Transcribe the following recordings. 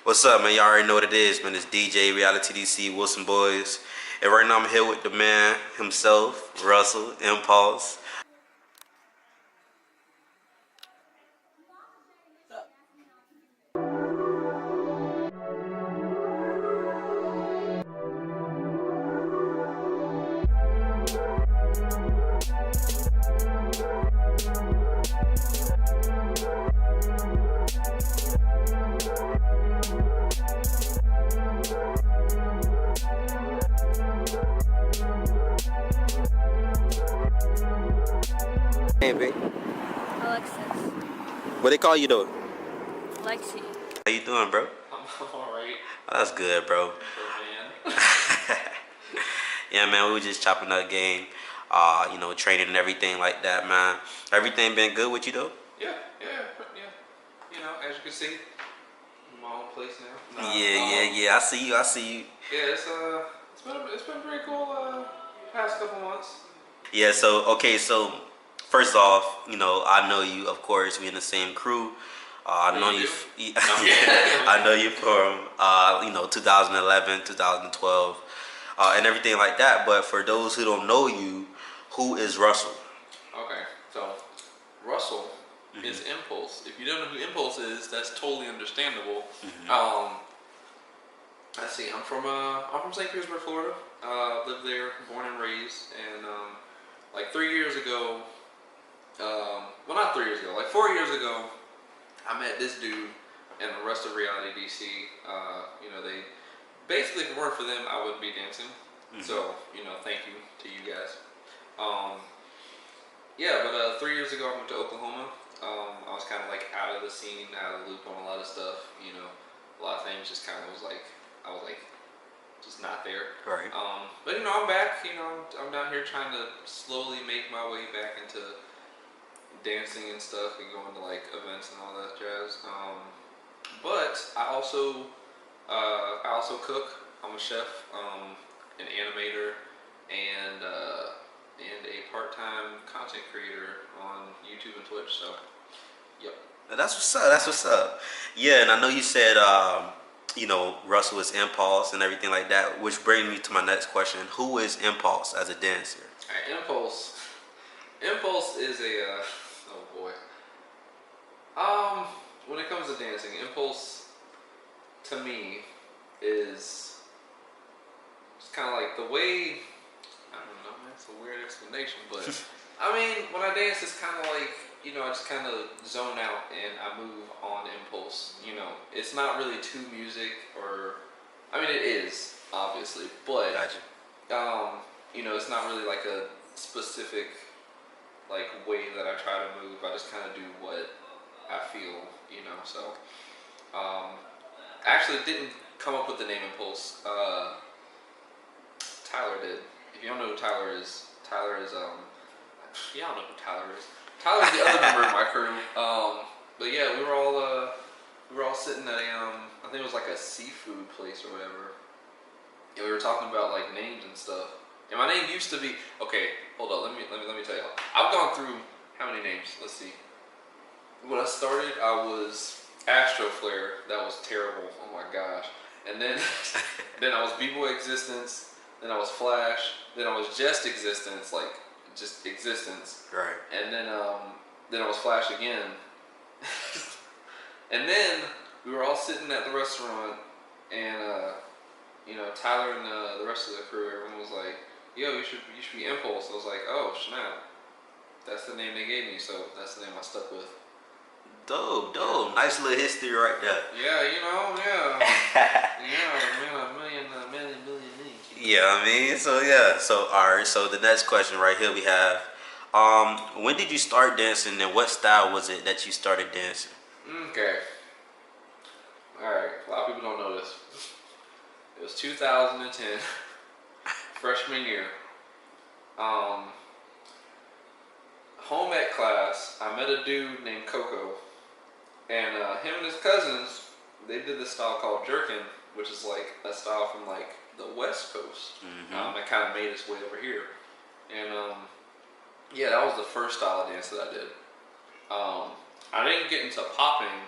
What's up, man? Y'all already know what it is, man. It's DJ, RealityDC, Wilson Boys. And right now I'm here with the man himself, Russell, Impulse. Hey, babe. Alexis. What they call you, though? Lexi. How you doing, bro? I'm alright. Oh, that's good, bro. Man. Yeah, man, we were just chopping up game, training and everything like that, man. Everything been good with you, though? Yeah. You know, as you can see, I'm in my own place now. Yeah. I see you. Yeah, it's been pretty cool. Past couple months. Yeah, so first off, I know you, of course. We in the same crew. I know you. I know you from 2011, 2012, and everything like that. But for those who don't know you, who is Russell? Okay, so Russell is Impulse. If you don't know who Impulse is, that's totally understandable. Let's see. I'm from St. Petersburg, Florida. Lived there, born and raised, and like 3 years ago. Well, not 3 years ago. Like 4 years ago, I met this dude and the rest of RealityDC. They basically, if it weren't for them, I wouldn't be dancing. So, thank you to you guys. But 3 years ago, I went to Oklahoma. I was kind of like out of the scene, out of the loop on a lot of stuff. A lot of things just kind of was like, I was like, just not there. Right. But I'm back. I'm down here trying to slowly make my way back into dancing and stuff and going to like events and all that jazz. But I also cook. I'm a chef, an animator, and a part-time content creator on YouTube and Twitch. So, yep. That's what's up. Yeah, and I know you said Russell is Impulse and everything like that, which brings me to my next question: who is Impulse as a dancer? All right, Impulse is a oh boy. When it comes to dancing, Impulse to me is just kind of like the way. I don't know, man, it's a weird explanation, but I mean, when I dance, it's kind of like I just kind of zone out and I move on impulse. It's not really to music, or I mean, it is obviously, but Gotcha. It's not really like a specific like way that I try to move. I just kind of do what I feel, So, I actually didn't come up with the name Impulse. Tyler did. If you don't know who Tyler is y'all know who Tyler is. Tyler's the other member of my crew. But yeah, we were all sitting at I think it was like a seafood place or whatever. And we were talking about like names and stuff. And my name used to be, okay, hold on, let me tell you. I've gone through how many names? Let's see. When I started, I was Astro Flare. That was terrible. Oh my gosh. And then then I was B-Boy Existence. Then I was Flash. Then I was Just Existence, like just Existence. Right. And then I was Flash again. And then we were all sitting at the restaurant, and Tyler and the rest of the crew, everyone was like, "Yo, you should be Impulse." I was like, "Oh snap, that's the name they gave me, so that's the name I stuck with." Dope. Nice little history right there. Yeah, yeah. Yeah, a million names. Yeah, I mean, so all right. So the next question right here we have, when did you start dancing, and what style was it that you started dancing? Okay. All right. A lot of people don't know this. It was 2010, freshman year. Home ec class, I met a dude named Coco, and him and his cousins, they did this style called jerkin, which is like a style from like the West Coast. That kind of made its way over here, and that was the first style of dance that I did. I didn't get into popping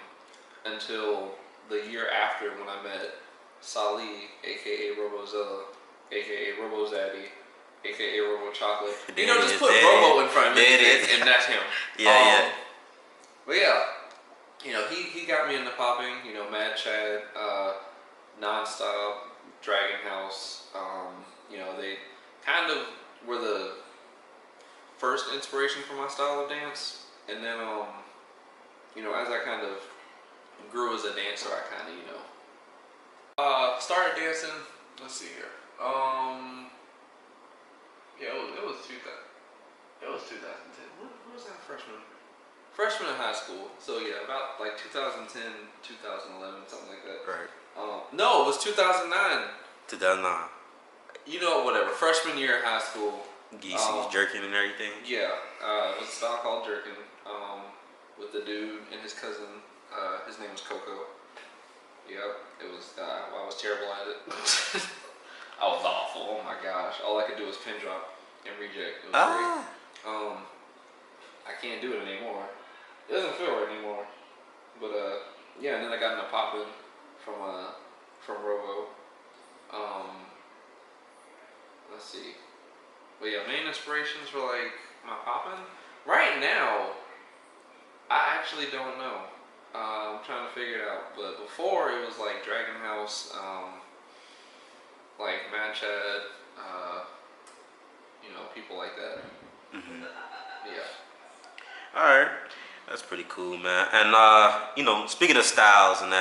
until the year after when I met Sali, aka Robozilla, aka Robozaddy, aka Robo Chocolate. You know, just put Robo in front of it, and that's him. Yeah. But yeah, you know, he got me into popping. You know, Mad Chad, Nonstop, Dragon House. You know, they kind of were the first inspiration for my style of dance, and then you know, as I kind of grew as a dancer, I kind of, you know, started dancing. Let's see here. Yeah, it was 2010. When was that? Freshman in high school. So yeah, about like 2010, 2011, something like that. Right. No, it was 2009. 2009. You know, whatever. Freshman year of high school. Geesy's jerking and everything. Yeah, it was a style called jerkin. With the dude and his cousin. His name was Coco. Yep, it was. I was terrible at it. I was awful. Oh my gosh, all I could do was pin drop and reject. It was great. I can't do it anymore. It doesn't feel right anymore. But yeah, and then I got into popping from Robo. Let's see. But yeah, main inspirations for like my popping. Right now, I actually don't know. I'm trying to figure it out. But before it was like Dragon House, like Mad Chad, you know, people like that. Yeah. Alright. That's pretty cool, man. And you know, speaking of styles and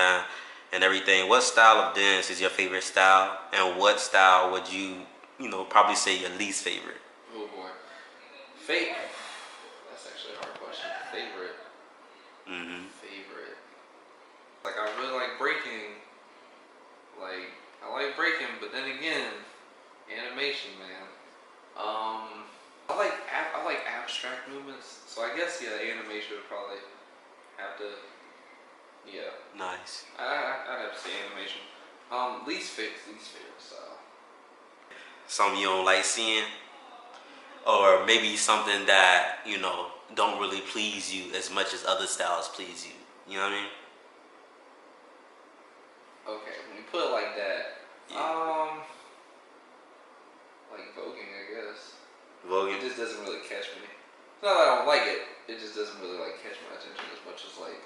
everything, what style of dance is your favorite style? And what style would you know, probably say your least favorite? Oh boy. That's actually a hard question. Favorite. Favorite. Like I really like breaking. Like I like breaking, but then again, animation, man. I like abstract movements. So I guess yeah, animation would probably have to. Yeah. Nice. I'd have to say animation. Least favorite style. Something you don't like seeing? Or maybe something that, you know, don't really please you as much as other styles please you. You know what I mean? Okay, when you put it like that, Yeah. like voguing, I guess. Voguing? It just doesn't really catch me. It's not that I don't like it. It just doesn't really like catch my attention as much as like,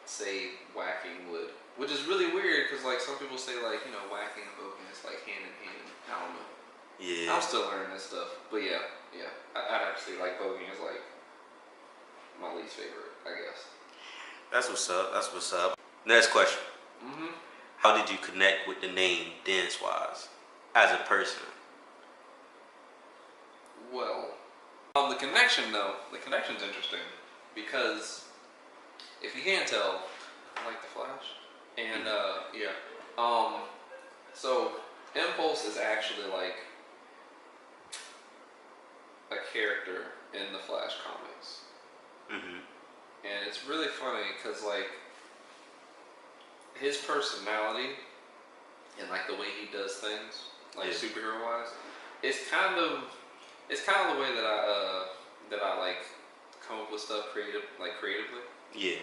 say, whacking would. Which is really weird because like some people say like, you know, whacking and voguing is like hand in hand. I don't know. Yeah. I'm still learning this stuff, but yeah. I'd have to say like voguing is like my least favorite, I guess. That's what's up. Next question. How did you connect with the name dance-wise as a person? Well, the connection's interesting because if you can't tell, I like the Flash, and yeah. So Impulse is actually like a character in the Flash comics. And it's really funny because like his personality and like the way he does things, like superhero wise, it's kind of the way that I like come up with stuff creatively. Yeah.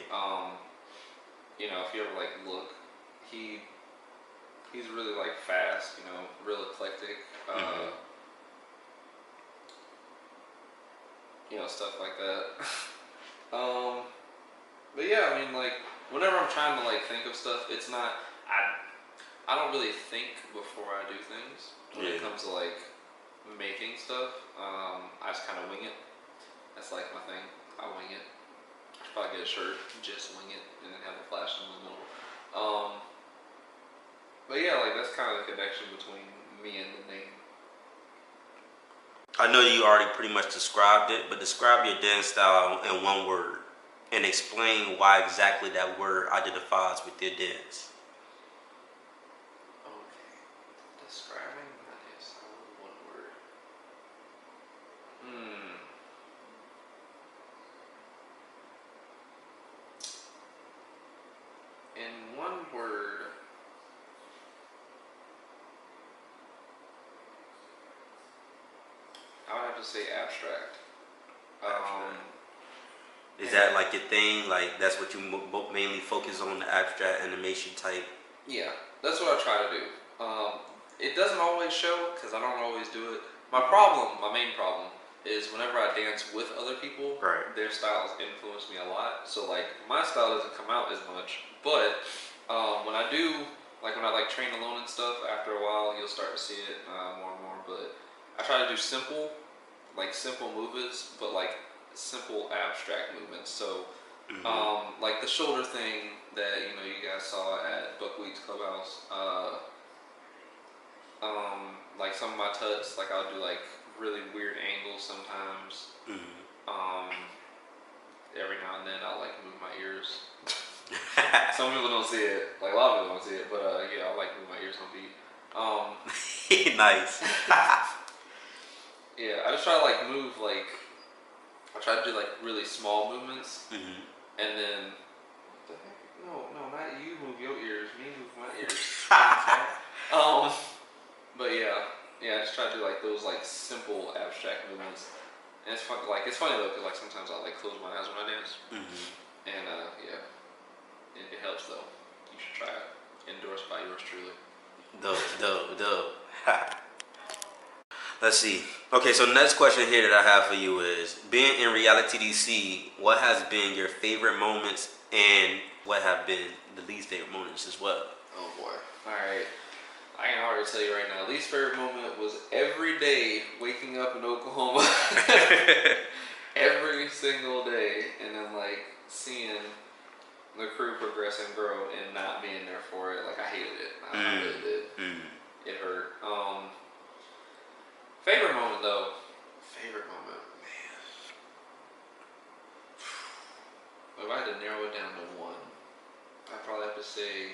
You know, if you ever like look, he's really like fast, you know, real eclectic. You know, stuff like that. But yeah, I mean, like, whenever I'm trying to like think of stuff, it's not. I don't really think before I do things when it comes to like making stuff. I just kind of wing it. That's like my thing. I wing it. I should probably get a shirt, just wing it, and then have a flash in the middle. But yeah, like that's kind of the connection between me and the name. I know you already pretty much described it, but describe your dance style in one word and explain why exactly that word identifies with your dance. Okay. Describing my dance style in one word. In one word. I would have to say abstract. Is that like your thing? Like that's what you mainly focus on, the abstract animation type? Yeah, that's what I try to do. It doesn't always show because I don't always do it. My main problem, is whenever I dance with other people, right, their styles influence me a lot. So like my style doesn't come out as much, but when I do, like when I like train alone and stuff, after a while you'll start to see it more and more. But I try to do simple movements, but like simple abstract movements. So like the shoulder thing that you guys saw at Buckwheat's Clubhouse. Like some of my tuts, like I'll do like really weird angles sometimes. Every now and then I'll like move my ears. Some people don't see it, like a lot of people don't see it, but yeah, I like move my ears on beat. Nice. Yeah, I just try to like move like, I try to do like really small movements, and then what the heck? No, not you move your ears, me move my ears. But yeah, I just try to do like those like simple abstract movements, and it's fun. Like it's funny though, because like sometimes I like close my eyes when I dance, and yeah, it helps though. You should try it. Endorsed by yours truly. Dope. Let's see. Okay, so next question here that I have for you is, being in RealityDC, what has been your favorite moments and what have been the least favorite moments as well? Oh boy. Alright. I can already tell you right now, least favorite moment was every day waking up in Oklahoma. Every single day, and then like seeing the crew progress and grow and not being there for it. Like I hated it. I really did. It hurt. Favorite moment though. Favorite moment, man. If I had to narrow it down to one, I'd probably have to say,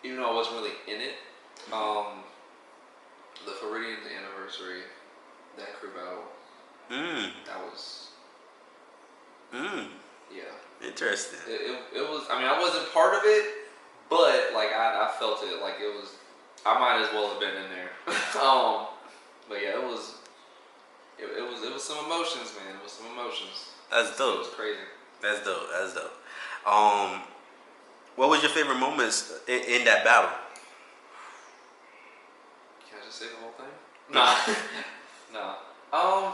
even though I wasn't really in it, the Floridian's anniversary, that crew battle, that was, yeah. Interesting. It was, I mean, I wasn't part of it, but like I felt it, like it was, I might as well have been in there. But yeah, it was some emotions, man. It was some emotions. That's dope. It was crazy. That's dope. What was your favorite moments in that battle? Can I just say the whole thing? Nah. Nah. I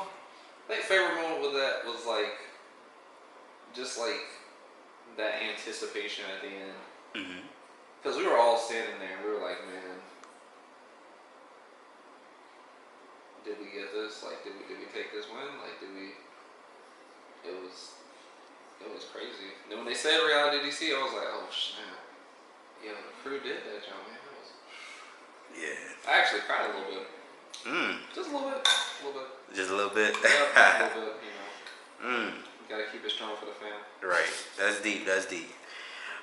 think favorite moment with that was like, just like that anticipation at the end. Because we were all standing there. We were like, man, did we get this? Like, did we take this win? Like, it was crazy. And then when they said RealityDC, I was like, oh snap. Yeah, the crew did that, John, man. Yeah. I actually cried a little bit. Just a little bit. Just a little bit? Yeah, a little bit, You gotta keep it strong for the fam. Right. That's deep.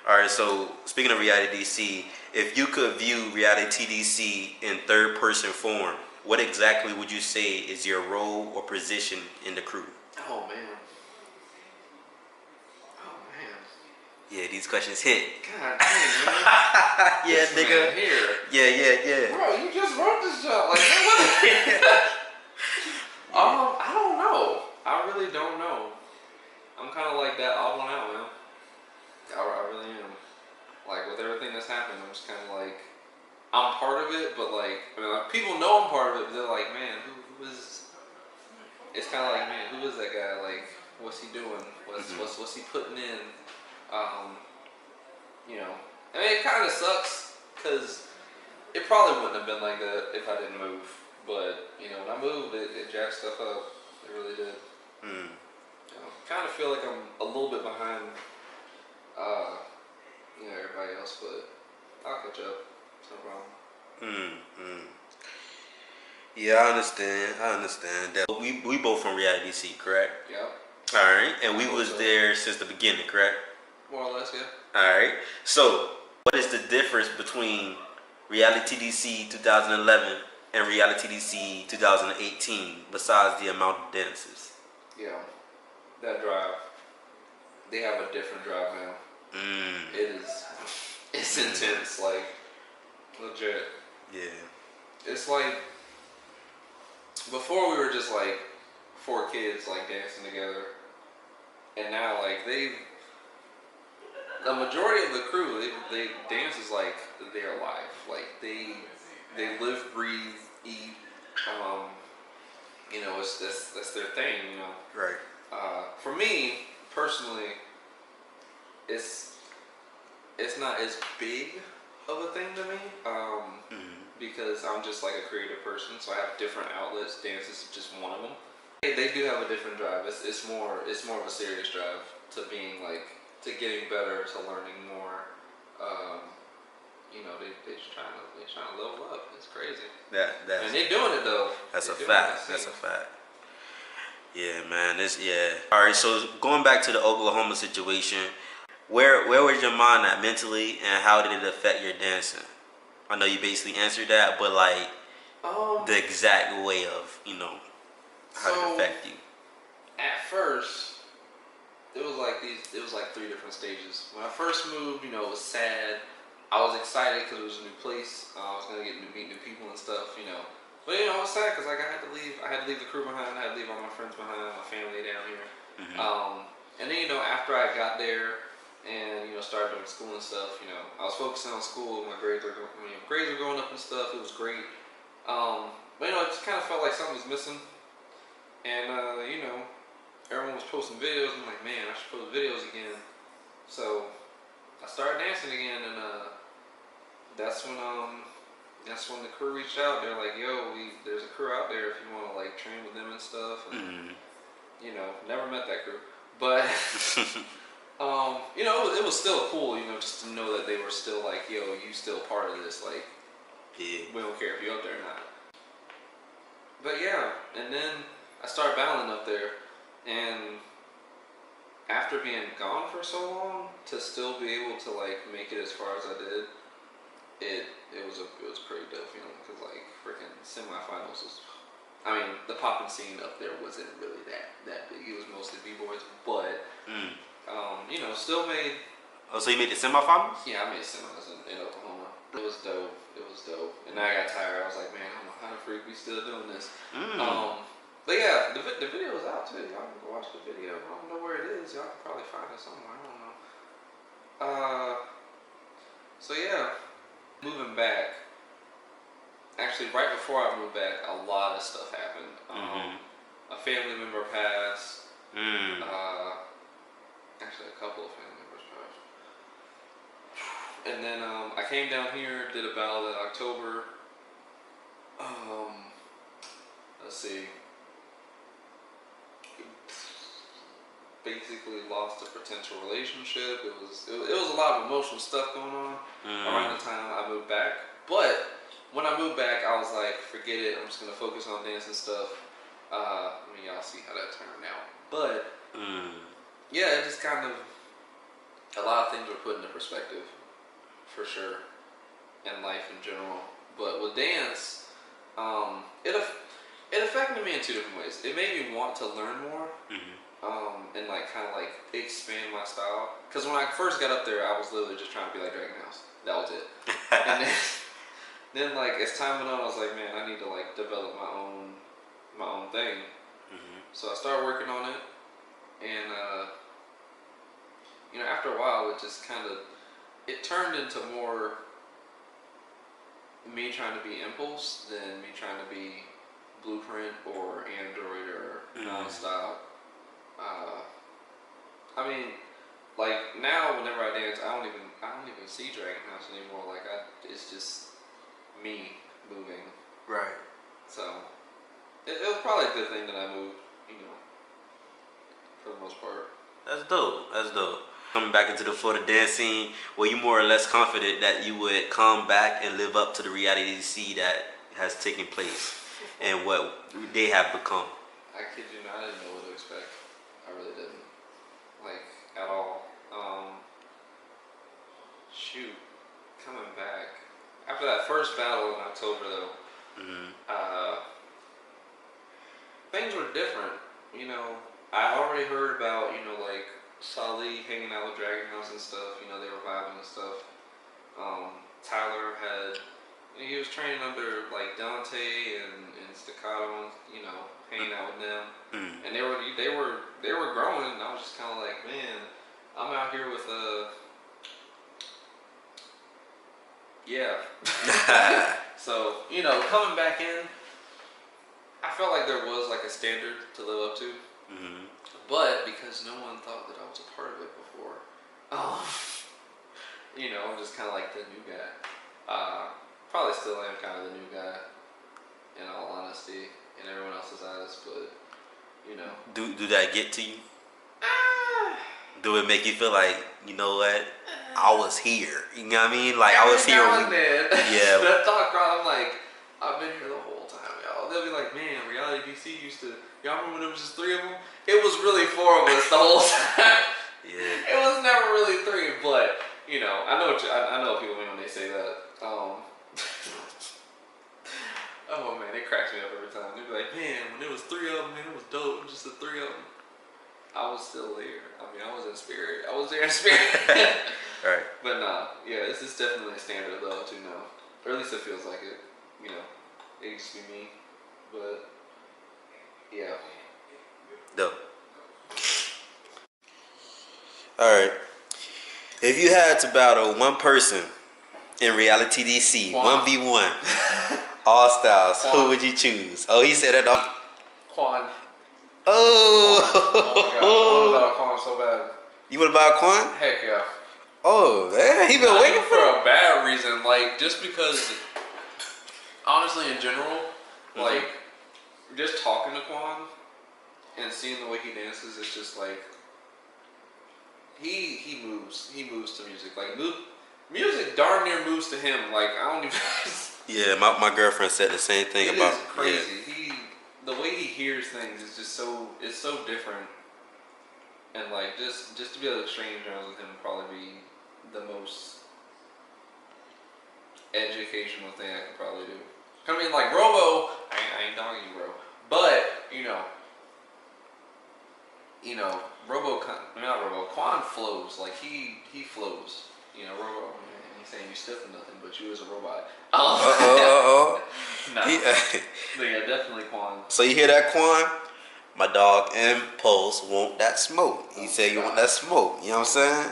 Alright, so speaking of RealityDC, if you could view RealityDC in third person form, what exactly would you say is your role or position in the crew? Oh man. Yeah, these questions hit. God dang, man. Yeah, this nigga. Man here. Yeah. Bro, you just wrote this job. Like, what? I don't know. I really don't know. I'm kind of like that odd one out, man. I really am. Like, with everything that's happened, I'm just kind of like, I'm part of it, but like, I mean, like, people know I'm part of it, but they're like, man, who is? It's kind of like, man, who is that guy? Like, what's he doing? What's he putting in? I mean, it kind of sucks because it probably wouldn't have been like that if I didn't move. But when I moved, it jacked stuff up. It really did. Kind of feel like I'm a little bit behind, everybody else, but I'll catch up. It's no problem. Yeah, I understand that. We both from RealityDC, correct? Yeah. All right, and we was there since the beginning, correct? More or less, yeah. All right. So, what is the difference between RealityDC 2011 and RealityDC 2018 besides the amount of dances? Yeah, that drive. They have a different drive now. It's intense, like legit. Yeah. It's like before we were just like 4 kids like dancing together, and now like the majority of the crew, they dance is like their life. Like they live, breathe, eat. You know, that's their thing. You know. Right. For me personally, it's not as big of a thing to me. Because I'm just like a creative person, so I have different outlets. Dance is just one of them. They do have a different drive. It's more of a serious drive to being like, to getting better, to learning more. You know, they just trying to level up. It's crazy. That's, and they're doing it though. That's a fact. That's a fact. Yeah, man. All right. So going back to the Oklahoma situation, where was your mind at mentally, and how did it affect your dancing? I know you basically answered that, but like the exact way of, you know, how did it affect you? At first, it was like 3 different stages. When I first moved, you know, it was sad. I was excited because it was a new place. I was gonna meet new people and stuff, you know. But you know, I was sad because like I had to leave the crew behind. I had to leave all my friends behind, my family down here. And then, you know, after I got there and, you know, started doing school and stuff, you know, I was focusing on school. My grades were going up and stuff. It was great. But you know, it just kind of felt like something was missing. And you know, everyone was posting videos. I'm like, man, I should post videos again. So I started dancing again, and that's when the crew reached out. They're like, yo, there's a crew out there if you want to like train with them and stuff. And, you know, never met that crew, but you know, it was still cool, you know, just to know that they were still like, yo, you still part of this, like, we don't care if you're up there or not. But yeah, and then I started battling up there, and after being gone for so long, to still be able to like make it as far as I did, it was a pretty dope feeling, because like freaking semifinals was, I mean, the poppin' scene up there wasn't really that big. It was mostly b-boys, but you know, still made. Oh, so you made the semifinals? Yeah, I made semis in Oklahoma. It was dope. And then I got tired. I was like, man, I don't know how the freak we still doing this. But yeah, the video is out too. Y'all can go watch the video. I don't know where it is. Y'all can probably find it somewhere. I don't know. So yeah, moving back. Actually, right before I moved back, a lot of stuff happened. A family member passed. Actually, a couple of family members passed. And then I came down here, did a battle in October. Let's see. Basically lost a potential relationship. It was a lot of emotional stuff going on around the time I moved back. But when I moved back, I was like, forget it. I'm just gonna focus on dance and stuff. I mean, y'all see how that turned out. But yeah, it just kind of, a lot of things were put into perspective, for sure, in life in general. But with dance, it affected me in 2 different ways. It made me want to learn more. And like kind of like expand my style. Because when I first got up there, I was literally just trying to be like Dragon House. That was it. And then like as time went on, I was like, man, I need to like develop my own thing. So I started working on it, and you know, after a while, it just kind of, it turned into more me trying to be Impulse than me trying to be Blueprint or Android or non-style. I mean, like now, whenever I dance, I don't even see Dragon House anymore. Like it's just me moving. Right. So it was probably a good thing that I moved, you know, for the most part. That's dope. Coming back into the Florida dance scene, were you more or less confident that you would come back and live up to the RealityDC that has taken place and what they have become? I kid you not, I didn't know what to expect. I really didn't. Like, at all. Shoot. Coming back. After that first battle in October, though, things were different. You know, I already heard about, you know, like, Sully hanging out with Dragon House and stuff. You know, they were vibing and stuff. Tyler had He was training under like Dante and Staccato, you know, hanging out with them, and they were growing, and I was just kind of like, man, I'm out here with yeah. So you know, coming back in, I felt like there was like a standard to live up to, but because no one thought that I was a part of it before, you know, I'm just kind of like the new guy. Probably still am kind of the new guy, in all honesty, in everyone else's eyes. But you know, do that get to you? Do it make you feel like, you know what, I was here? You know what I mean? Like I was here. Yeah. That thought, I'm like, I've been here the whole time, y'all. They'll be like, man, RealityDC used to. Y'all remember when there was just 3 of them? It was really 4 of us the whole time. Yeah. It was never really 3, but you know, I know people mean when they say that. Oh man, it cracks me up every time. They'd be like, man, when there was 3 of them, man, it was dope. It was just the 3 of them. I was still there. I mean, I was in spirit. I was there in spirit. Right. But nah, yeah, this is definitely a standard though too now. Or at least it feels like it. You know, it used to be me. But yeah. Dope. Alright. If you had to battle one person in RealityDC, 1v1, all styles, who would you choose? Oh, he said that. Quan. Oh. Oh my god. I want to battle Quan so bad. You want to battle Quan? Heck yeah. Oh, man, he been waiting for a bad reason. Like, just because, honestly, in general, like, just talking to Quan and seeing the way he dances, it's just like, he moves to music. Like, music darn near moves to him. Like, I don't even. Yeah, my girlfriend said the same thing it about. Is crazy. Yeah. The way he hears things is just it's so different. And like just to be able to exchange rounds with him would probably be the most educational thing I could probably do. I mean, like Robo, I ain't dogging you, bro. But you know, not Robo. Quan flows like he flows. You know, Robo. He's saying you stiff or nothing, but you as a robot. Nah. But yeah, definitely Quan. So you hear that, Quan? My dog Impulse want that smoke. He said you want that smoke. You know what I'm saying?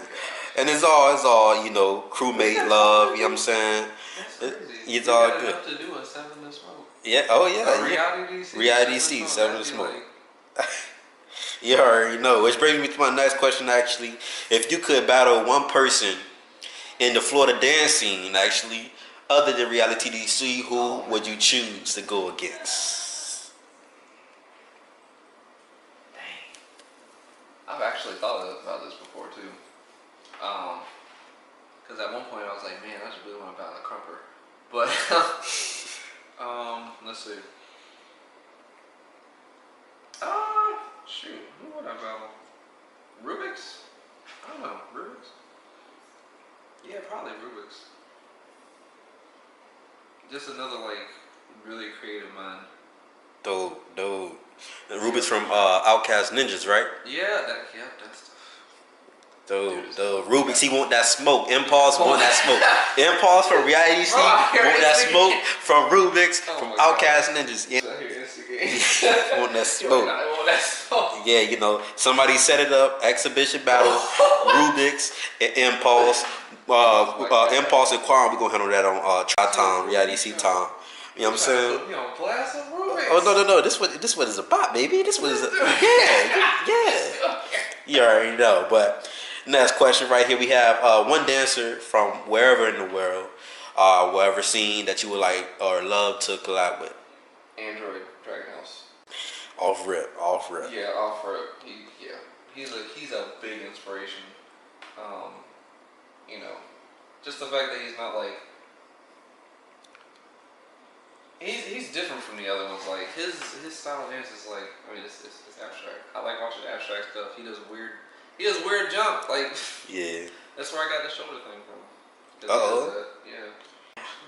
And it's all, you know, crewmate love. You know what I'm saying? It's all good. To do a 7 to smoke. Yeah. Oh yeah. RealityDC. RealityDC 7 to smoke. You already know. Which brings me to my next question. Actually, if you could battle one person in the Florida dance scene, actually, other than RealityDC, who would you choose to go against? Dang. I've actually thought about this before too. Because at one point I was like, man, I just really want to battle a crumper. But let's see. Shoot, who would I battle? Rubik's? I don't know, Rubik's. Yeah, probably Rubik's. Just another like really creative mind. Dope. Rubik's from Outcast Ninjas, right? Yeah, that's. The Rubik's, he want that smoke. Impulse want that smoke. Impulse from RealityDC want that smoke from Rubik's from Outcast Ninjas. Yeah. Want that smoke. Yeah, you know, somebody set it up. Exhibition battle. Rubik's and Impulse. Impulse and Quan, we gonna handle that on Tri-Time, RealityDC time. You know what I'm saying? Put me on blast of Rubik's. Oh no! This what is about, baby. This what is yeah. You already know. But next question right here, we have one dancer from wherever in the world, wherever scene that you would like or love to collab with. Android Dragon House. Off rip. Yeah, off rip. He's a big inspiration. You know, just the fact that he's not like. He's different from the other ones. Like his style of dance is like, I mean, it's abstract. I like watching abstract stuff. He does weird jump. Like Yeah. That's where I got the shoulder thing from. Yeah.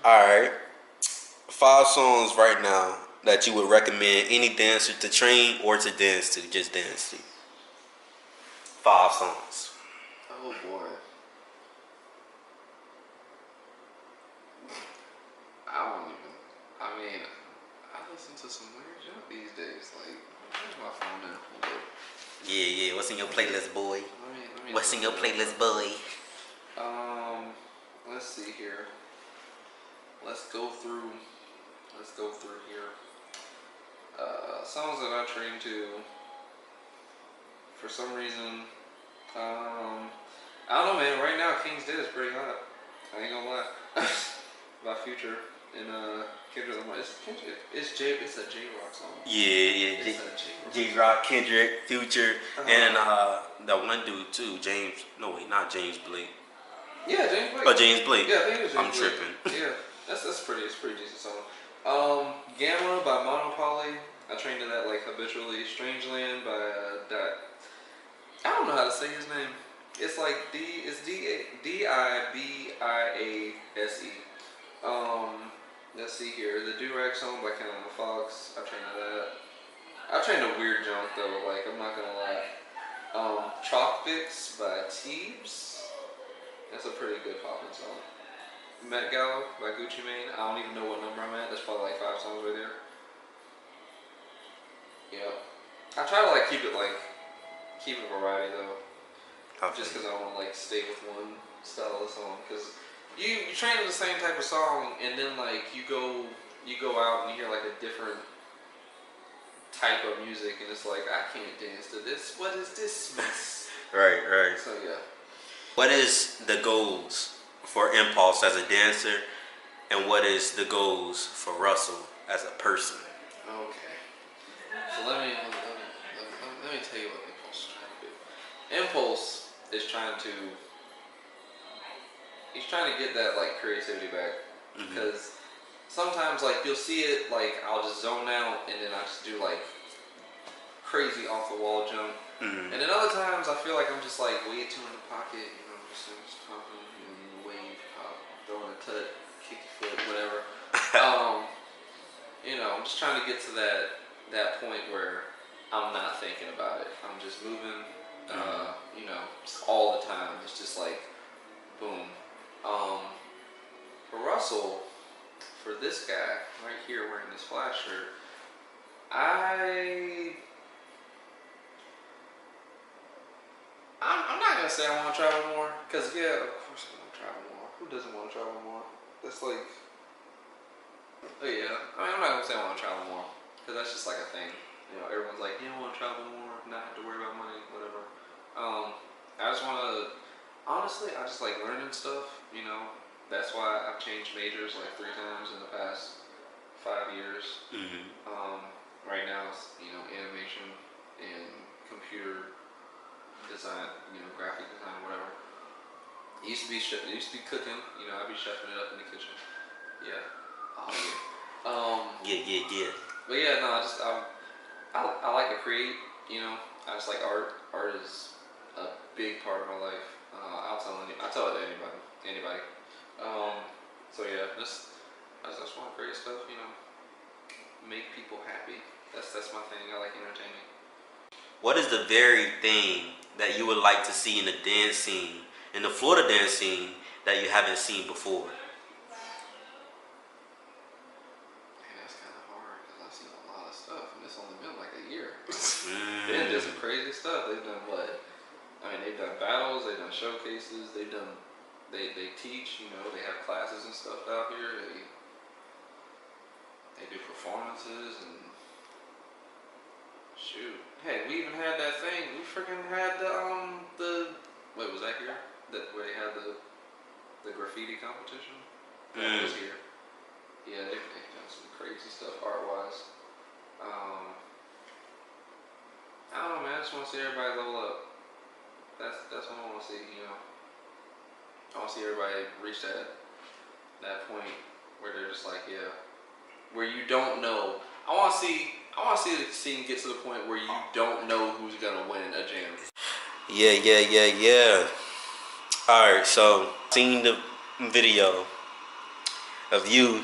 All right. 5 songs right now that you would recommend any dancer to train or to dance to, just dance to. 5 songs. Oh boy. I listen to some weird junk these days. Like, where's my phone now? Hold up. Yeah. What's in your playlist, boy? Let me What's in your playlist, boy? Let's see here. Let's go through here. Songs that I train to. For some reason, I don't know, man. Right now, King's Dead is pretty hot. I ain't gonna lie. By Future and Kendrick Lamar. It's a J-Rock song. Yeah. J-Rock, Kendrick, Future, and that one dude too, James. No wait, not James Blake. Yeah, James Blake. Oh, James Blake. Yeah, I think it was James I'm Blake. tripping. Yeah, it's pretty decent song. Gamma by Monopoly. I trained to that like habitually. Strangeland by I don't know how to say his name. It's like D-I-B-I-A-S-E. Let's see here. The Do-Rag song by Cameron Fox. I trained to that. I trained to weird junk though. Like I'm not gonna lie. Chalk Fix by Teebs. That's a pretty good poppin' song. Met Gala by Gucci Mane. I don't even know what number I'm at. That's probably like 5 songs right there. Yeah. I try to like keep it variety though. Just because I don't want to like stay with one style of song. Because you train to the same type of song and then like you go out and you hear like a different type of music and it's like I can't dance to this. What is this mess? Right. So yeah. What is the goals for Impulse as a dancer, and what is the goals for Russell as a person? Okay. So let me tell you what Impulse is trying to do. Impulse is trying to get that like creativity back because sometimes like you'll see it like I'll just zone out and then I just do like crazy off the wall jump. And then other times I feel like I'm just like way too in the pocket, you know, just popping, wave, pop, throwing a tut, kick your foot, whatever. You know, I'm just trying to get to that point where I'm not thinking about it. I'm just moving, you know, just all the time. It's just like, boom. For Russell, for this guy right here wearing this flash shirt, I'm not gonna say I want to travel more, cause yeah, of course I want to travel more. Who doesn't want to travel more? That's like, oh yeah. I mean, I'm not gonna say I want to travel more, cause that's just like a thing. You know, everyone's like, yeah, I want to travel more, not have to worry about money, whatever. I just want to, honestly, I just like learning stuff. You know, that's why I've changed majors like 3 times in the past 5 years. Right now, it's, you know, animation and computer design, you know, graphic design, whatever. It used to be cooking, you know, I'd be chefing it up in the kitchen. Yeah. Oh yeah. Yeah. But yeah, no, I like to create, you know. I just like art. Art is a big part of my life. I tell it to anybody. So yeah, I just want to create stuff, you know, make people happy. That's my thing. I like entertaining. What is the very thing that you would like to see in the dance scene, in the Florida dance scene, that you haven't seen before? Man, that's kind of hard because I've seen a lot of stuff and it's only been like a year. They did some crazy stuff. They've done what? I mean, they've done battles, they've done showcases, they teach, you know, they have classes and stuff out here. They do performances and shoot. Hey, we even had that thing. We freaking had the wait, was that here? Where they had the graffiti competition? That was here. Yeah, they've done some crazy stuff art-wise. I don't know, man. I just want to see everybody level up. That's what I want to see, you know. I want to see everybody reach that point where they're just like, yeah, where you don't know. I want to see the scene get to the point where you don't know who's gonna win a jam. Yeah. Alright, so seen the video of you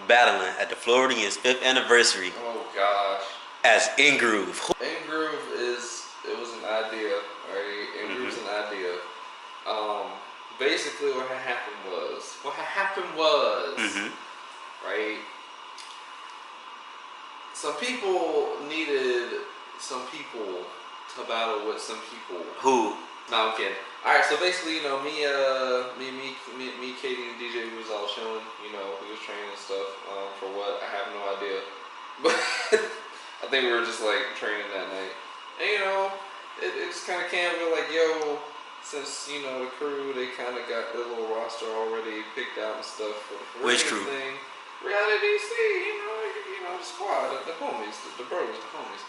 battling at the Floridians' 5th anniversary. Oh gosh. As ENGROOVE. ENGROOVE it was an idea, right? ENGROOVE's an idea. Basically what happened was, right? some people needed some people to battle with some people. Who? No, I'm kidding. All right, so basically, you know, me, Katie, and DJ, we was all chilling. You know, we was training and stuff. For what? I have no idea. But I think we were just like training that night. And you know, it's kind of came. We're like, yo, since you know the crew, they kind of got their little roster already picked out and stuff for the Which crew? thing. RealityDC, you know, the squad, the homies, the bros, the homies.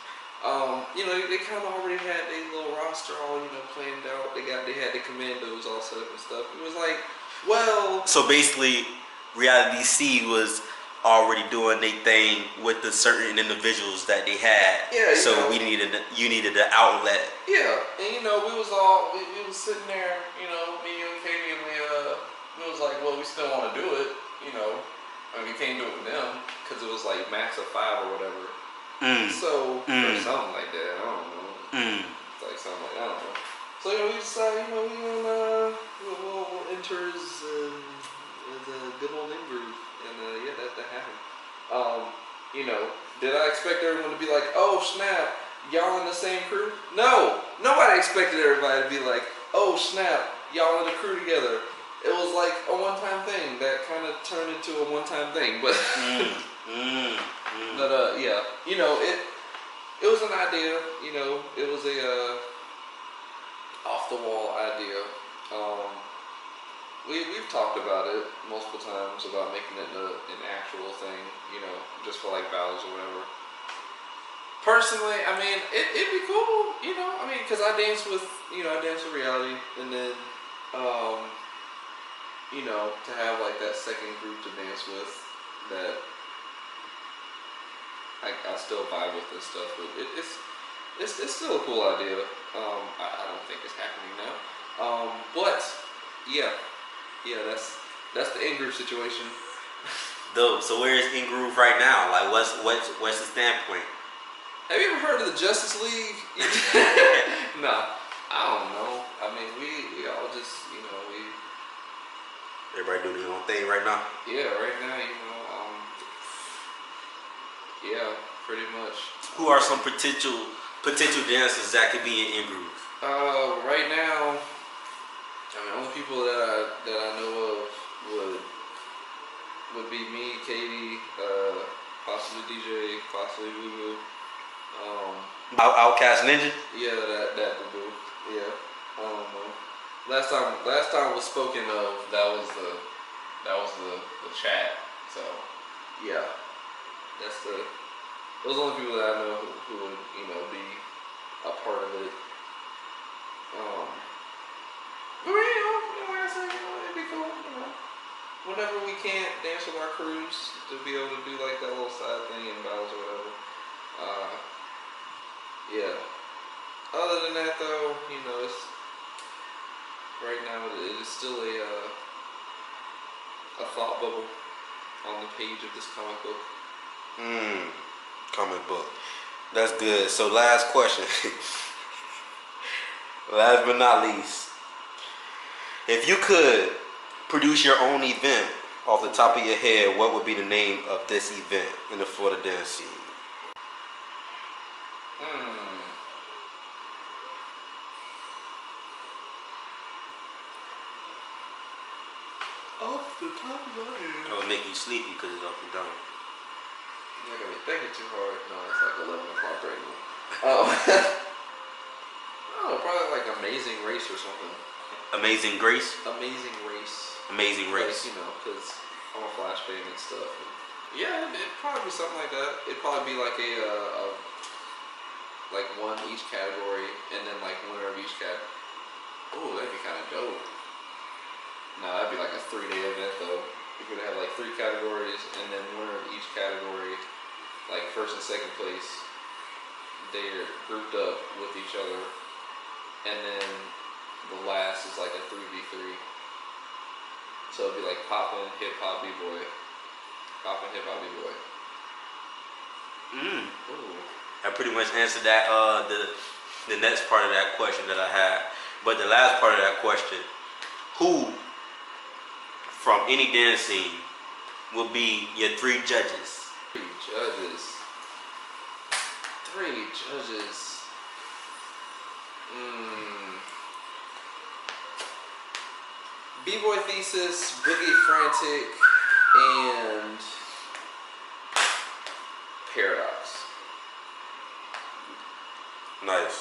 You know, they kind of already had their little roster all, you know, planned out. They had the commandos all set up and stuff. It was like, well. So basically, RealityDC was already doing their thing with the certain individuals that they had. Yeah. So know, you needed the outlet. Yeah, and you know, we was sitting there, you know, me and Katie, and we was like, well, we still want to do it, you know. I mean, we can't do it with them because it was like max of 5 or whatever. So or something like that. I don't know. It's like something like that. I don't know. So you know, we decided, you know, we'll enter as a good old ENGROOVE, and yeah, that happened. You know, did I expect everyone to be like, oh snap, y'all in the same crew? No, nobody expected everybody to be like, oh snap, y'all in the crew together. It was like a one-time thing that kind of turned into a one-time thing, but but yeah, you know, it was an idea. You know, it was a off-the-wall idea. We've talked about it multiple times about making it an actual thing. You know, just for like battles or whatever. Personally, I mean, it'd be cool. You know, I mean, because I dance with reality, and then you know, to have like that second group to dance with that I still vibe with this stuff, but it's still a cool idea. I don't think it's happening now. But yeah, that's the ENGROOVE situation. Dope. So where is ENGROOVE right now? Like, what's the standpoint? Have you ever heard of the Justice League? Nah, I don't know. I mean, we all just, you know, Everybody doing their own thing right now? Yeah, right now, you know, yeah, pretty much. Who are some potential dancers that could be in ENGROOVE? Right now, I mean, only people that I know of would be me, Katie, possibly DJ, possibly Lulu. Outcast Ninja? Yeah, that would do. Yeah, I don't know. Last time was spoken of. That was the chat. So yeah, those are the only people that I know who would, you know, be a part of it. But you know, like I said, you know, it'd be cool. You know, whenever we can't dance with our crews, to be able to do like that little side thing in battles or whatever. Yeah. Other than that, though, you know, it's. Right now, it is still a thought bubble on the page of this comic book. Comic book. That's good. So last question. Last but not least. If you could produce your own event off the top of your head, what would be the name of this event in the Florida dance scene? Off the top of my head. It'll make you sleepy because it's up and down. You're not gonna be thinking too hard. No, it's like 11 o'clock right now. Oh, probably like Amazing Race or something. Amazing Grace? Amazing Race. Amazing Race. Like, you know, because I'm a Flash fan and stuff. And yeah, it'd probably be something like that. It'd probably be like like one each category, and then like winner of each category. Oh, that'd be kind of dope. No, that'd be like a 3-day event though. You could have like 3 categories, and then winner of each category, like first and second place, they're grouped up with each other, and then the last is like a 3v3. So it'd be like poppin', hip hop, b-boy, poppin', hip hop, b-boy. Ooh. I pretty much answered that the next part of that question that I had, but the last part of that question, who from any dance scene will be your 3 judges? 3 judges. 3 judges. B-Boy Thesis, Boogie Frantic, and Paradox. Nice.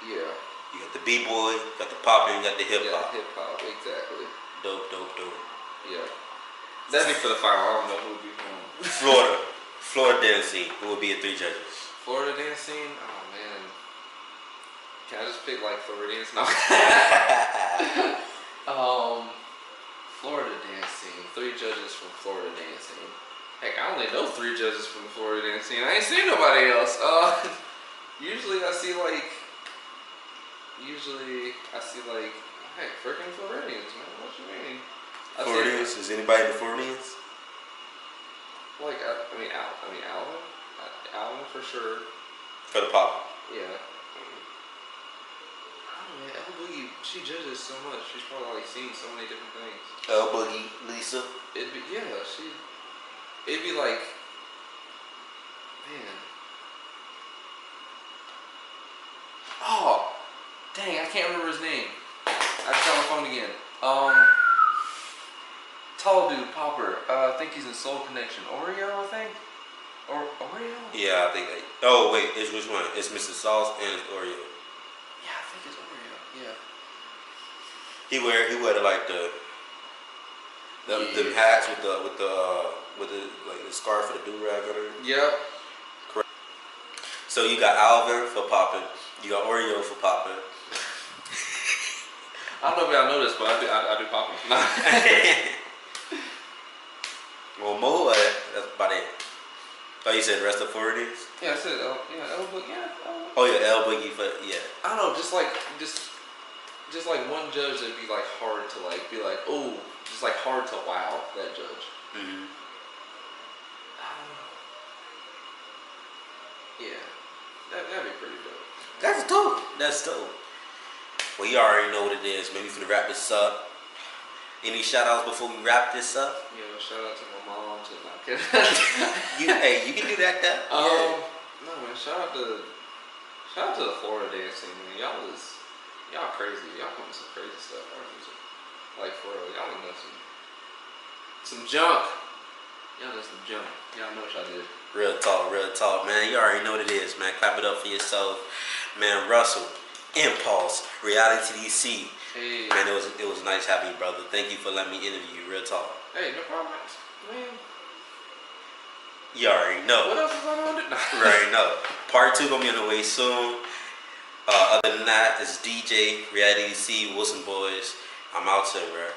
Yeah. You got the B-boy, got the poppin', you got the hip Yeah, hop. hip hop, exactly. Dope. Yeah. That'd be for the final. I don't know who would be Florida. Florida dance scene. Who would be your 3 judges? Florida dance scene? Oh man. Can I just pick like Floridians? No. Florida dance scene. 3 judges from Florida dance scene. Heck, I only know 3 judges from the Florida dance scene. I ain't seen nobody else. Usually I see like, hey, freaking Floridians, man. What you mean? Floridians? Is anybody in the Floridians? Like, Alvin. Alvin for sure. For the pop. Yeah. Oh man, El Boogie, she judges so much. She's probably like seen so many different things. El Boogie, Lisa. It'd be like, man. Oh, dang, I can't remember his name. I just got my phone again. Tall dude, popper. I think he's in Soul Connection. Oreo, I think. Or Oreo? Yeah, I think. Oh wait, it's which one? It's Mrs. Sauce and it's Oreo. Yeah, I think it's Oreo. Yeah. He wear like the them hats with the like the scarf for the do-rag on it. Yep. Correct. So you got Alvin for popping. You got Oreo for popping. I don't know if y'all know this, but I do popping. Well, Mo, that's about it. Oh, you said the rest of Floridians? Yeah, I said El Boogie. Yeah. Oh yeah, El Boogie for yeah. I don't know, just like one judge that'd be like hard to like be like, oh, just like hard to wow that judge. Mm-hmm. Yeah, that'd be pretty dope. That's dope. Well, you already know what it is. Maybe for to wrap this up. Any shout outs before we wrap this up? Yeah, shout out to my mom, to my kid. you can do that. No man, shout out to the Florida dancing, man. Y'all crazy. Y'all doing some crazy stuff. Like for real, y'all done some junk. Y'all done some junk. Y'all know what y'all did. Real talk, man. You already know what it is, man. Clap it up for yourself, man. Russel, Impulse, RealityDC. Hey. Man, it was nice having you, brother. Thank you for letting me interview you. Real talk. Hey, no problem, man. You already know. What else is on it? You already know. Part 2 gonna be on the way soon. Other than that, it's DJ, RealityDC, Wilson Boys. I'm out here, bro.